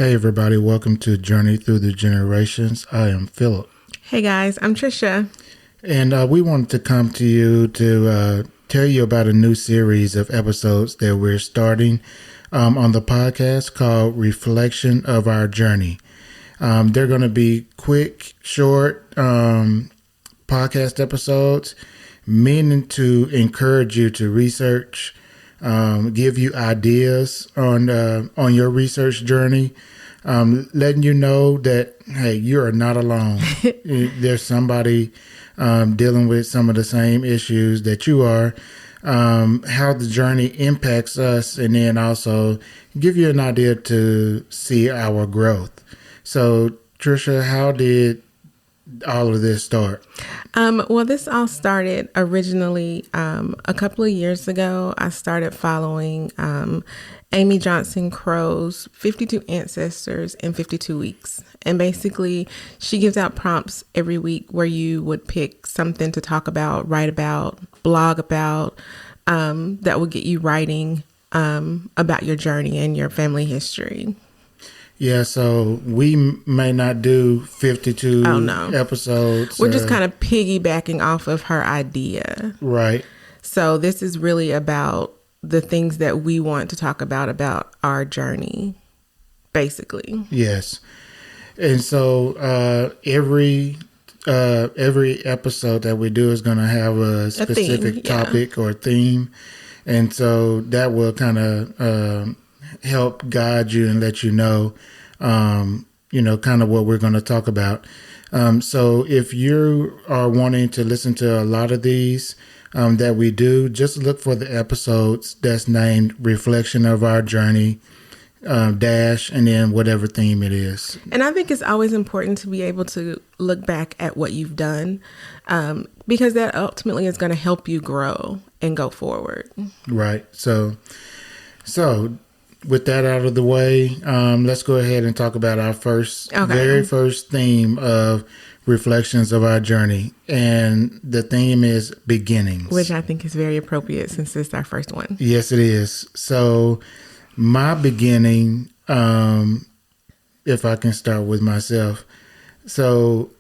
Hey everybody, welcome to Journey Through the Generations. I am Phillip. Hey guys, I'm Trisha. And we wanted to come to you to tell you about a new series of episodes that we're starting on the podcast called Reflection of Our Journey. They're going to be quick, short podcast episodes, meaning to encourage you to research, give you ideas on your research journey, letting you know that, hey, you are not alone. There's somebody dealing with some of the same issues that you are, how the journey impacts us, and then also give you an idea to see our growth. So, Trisha, how did all of this start? Well, this all started originally a couple of years ago. I started following Amy Johnson Crow's 52 Ancestors in 52 Weeks. And basically, she gives out prompts every week where you would pick something to talk about, write about, blog about, that would get you writing about your journey and your family history. Yeah, so we may not do 52 episodes. We're just kind of piggybacking off of her idea. Right. So this is really about the things that we want to talk about our journey, basically. Yes. And so every episode that we do is going to have a specific topic or theme. And so that will kind of help guide you and let you know, kind of what we're going to talk about. So if you are wanting to listen to a lot of these that we do, just look for the episodes that's named Reflection of Our Journey, dash, and then whatever theme it is. And I think it's always important to be able to look back at what you've done, because that ultimately is going to help you grow and go forward. Right. So with that out of the way, let's go ahead and talk about our very first theme of Reflections of Our Journey. And the theme is beginnings. Which I think is very appropriate since it's our first one. Yes, it is. So my beginning, if I can start with myself. So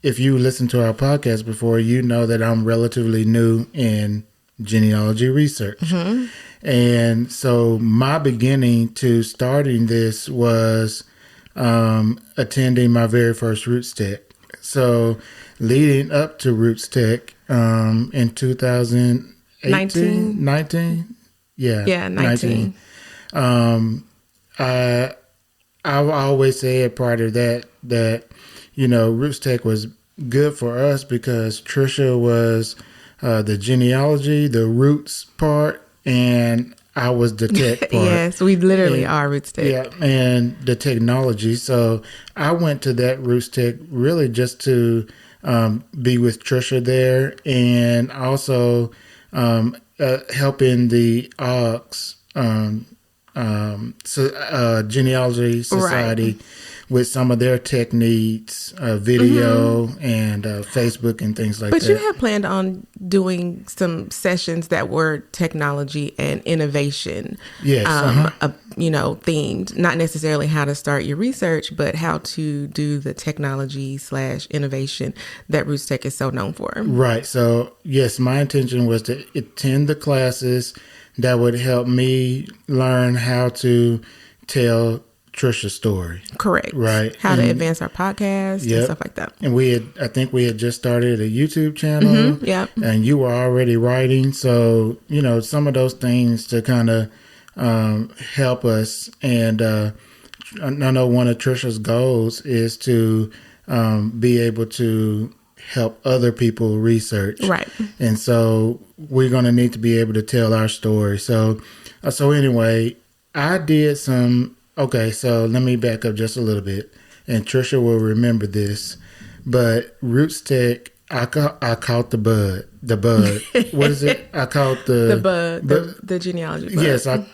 if you listened to our podcast before, you know that I'm relatively new in genealogy research. Mm-hmm. And so my beginning to starting this was attending my very first Roots Tech. So leading up to Roots Tech in 2018, 19? Yeah, 19. I've always said prior to that, Roots Tech was good for us because Trisha was the genealogy, the roots part, and I was the tech part. Yes, we literally are Roots Tech. Yeah, and the technology. So I went to that Roots Tech really just to be with Trisha there, and also helping the AUX, Genealogy Society, right, with some of their techniques, video, mm-hmm, and Facebook and things like that. But you had planned on doing some sessions that were technology and innovation, yes, themed, not necessarily how to start your research, but how to do the technology / innovation that Roots Tech is so known for. Right. So, yes, my intention was to attend the classes that would help me learn how to tell Trisha's story. Correct. Right. How to advance our podcast, yep, and stuff like that. And I think we had just started a YouTube channel. Mm-hmm, yep. And you were already writing. So, some of those things to kind of help us. And I know one of Trisha's goals is to be able to help other people research. Right. And so we're going to need to be able to tell our story. So anyway, I did some. Okay, so let me back up just a little bit, and Trisha will remember this. But Roots Tech, I caught the bug. The bug. What is it? I caught the bug. The genealogy bug. Yes, I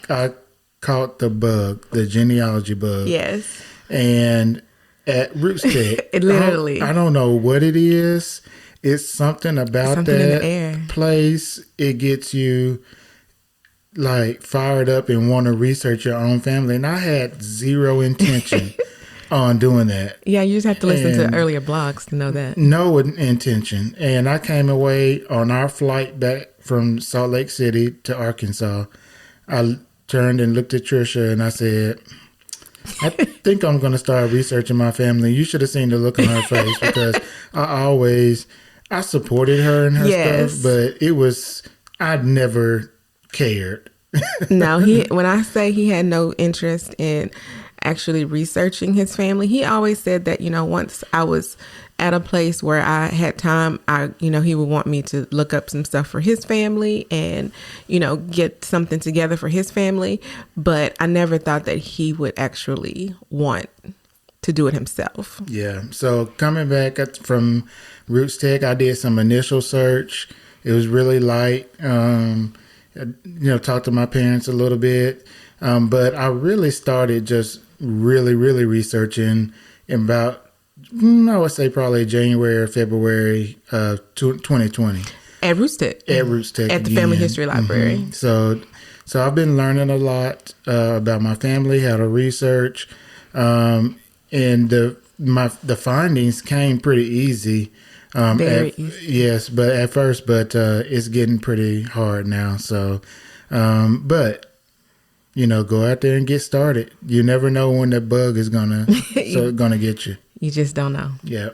caught the bug, the genealogy bug. Yes. And at Roots Tech, it literally. I don't know what it is. It's something about that in the air. Place. It gets you. like fired up and want to research your own family, and I had zero intention on doing that. Yeah, you just have to listen to earlier blogs to know that. No intention. And I came away on our flight back from Salt Lake City to Arkansas. I turned and looked at Trisha and I said, I think I'm going to start researching my family. You should have seen the look on her face, because I supported her and her stuff, but I'd never cared. No, when I say he had no interest in actually researching his family, he always said that, once I was at a place where I had time, he would want me to look up some stuff for his family and, get something together for his family. But I never thought that he would actually want to do it himself. Yeah. So coming back from Roots Tech, I did some initial search. It was really light. Talked to my parents a little bit. But I really started just really, really researching about, I would say probably January or February 2020. At Roots Tech. At Roots Tech. At the Family History Library. Mm-hmm. So I've been learning a lot about my family, how to research. And the findings came pretty easy. Very easy. Yes, but at first, it's getting pretty hard now. So, but go out there and get started. You never know when that bug is gonna get you. You just don't know. Yeah.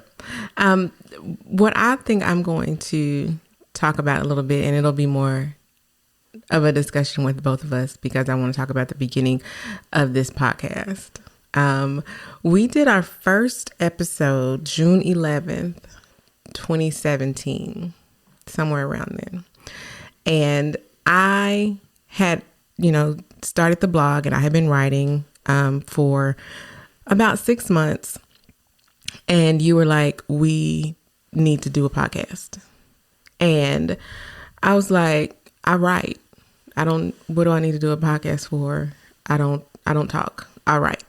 What I think I'm going to talk about a little bit, and it'll be more of a discussion with both of us, because I want to talk about the beginning of this podcast. We did our first episode June 11th, 2017, somewhere around then. And I had, started the blog, and I had been writing for about 6 months. And you were like, we need to do a podcast. And I was like, I write. What do I need to do a podcast for? I don't talk. I write.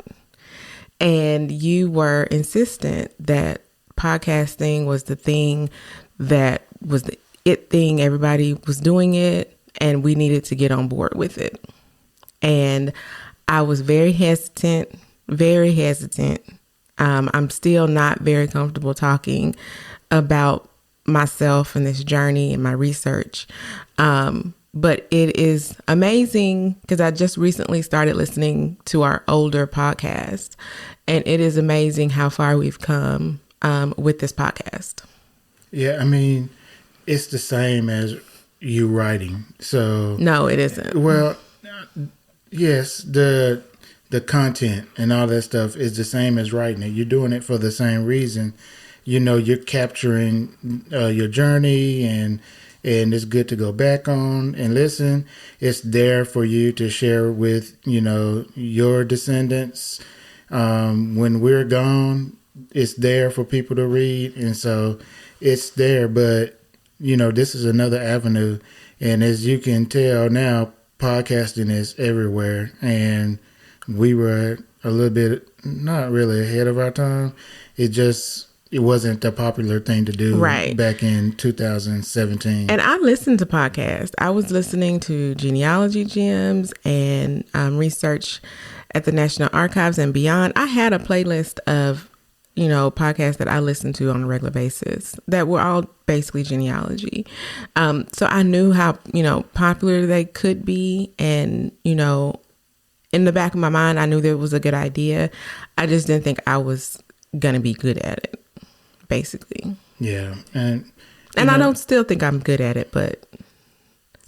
And you were insistent that podcasting was the thing that was the it thing. Everybody was doing it, and we needed to get on board with it. And I was very hesitant. I'm still not very comfortable talking about myself and this journey and my research. But it is amazing, because I just recently started listening to our older podcast, and it is amazing how far we've come with this podcast. Yeah, I mean, it's the same as you writing. So no, it isn't. Well, yes, the content and all that stuff is the same as writing it. You're doing it for the same reason. You're capturing your journey, and it's good to go back on and listen. It's there for you to share with, your descendants. When we're gone, it's there for people to read. And so it's there, but, this is another avenue. And as you can tell now, podcasting is everywhere. And we were a little bit, not really ahead of our time. It wasn't the popular thing to do back in 2017. And I listened to podcasts. I was listening to Genealogy Gems and research at the National Archives and beyond. I had a playlist of, podcasts that I listened to on a regular basis that were all basically genealogy. So I knew how, popular they could be. And, in the back of my mind, I knew that it was a good idea. I just didn't think I was going to be good at it. Basically. Yeah. And I don't still think I'm good at it, but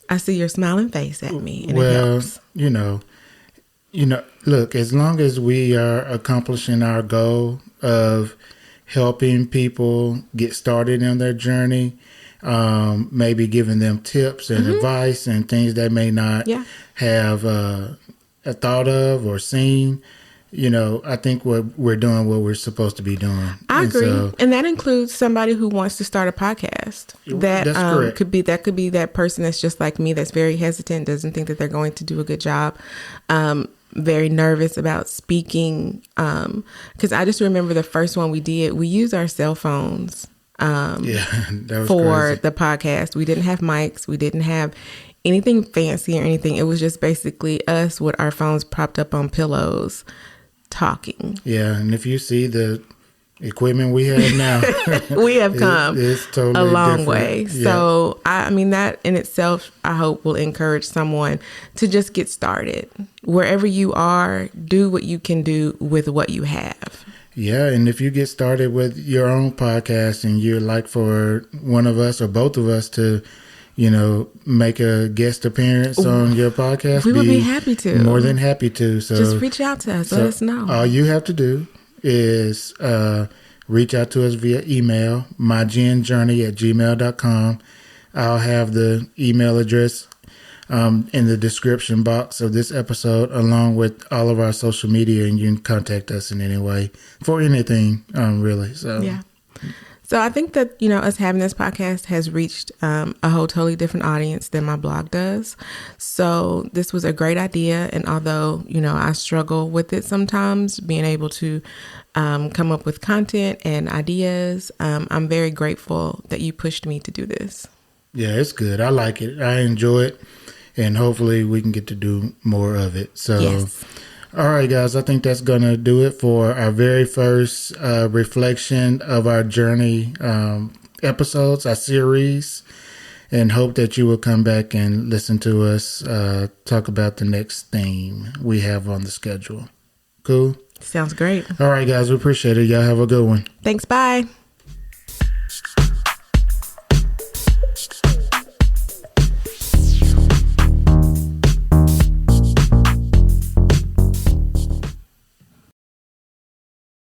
I see your smiling face at me, and it helps. Look, as long as we are accomplishing our goal of helping people get started in their journey, maybe giving them tips and advice and things they may not have a thought of or seen, I think we're doing what we're supposed to be doing. I agree. And that includes somebody who wants to start a podcast. That's correct. Could be that person that's just like me, that's very hesitant, doesn't think that they're going to do a good job, very nervous about speaking. Because I just remember the first one we did, we used our cell phones that was for crazy. The podcast. We didn't have mics. We didn't have anything fancy or anything. It was just basically us with our phones propped up on pillows talking. Yeah, and if you see the equipment we have now, we have come it's totally a long different. way. Yeah. So, I mean, that in itself, I hope will encourage someone to just get started. Wherever you are, do what you can do with what you have. Yeah, and if you get started with your own podcast and you'd like for one of us or both of us to, make a guest appearance on your podcast, we would be happy to. More than happy to. So just reach out to us. Let us know. All you have to do is reach out to us via email, mygenjourney@gmail.com. I'll have the email address in the description box of this episode, along with all of our social media, and you can contact us in any way for anything, really. So yeah. So I think that, us having this podcast has reached a whole totally different audience than my blog does. So this was a great idea. And although, I struggle with it sometimes, being able to come up with content and ideas, I'm very grateful that you pushed me to do this. Yeah, it's good. I like it. I enjoy it. And hopefully we can get to do more of it. So, yes. All right, guys, I think that's going to do it for our very first reflection of our journey episodes, our series, and hope that you will come back and listen to us talk about the next theme we have on the schedule. Cool? Sounds great. All right, guys, we appreciate it. Y'all have a good one. Thanks. Bye.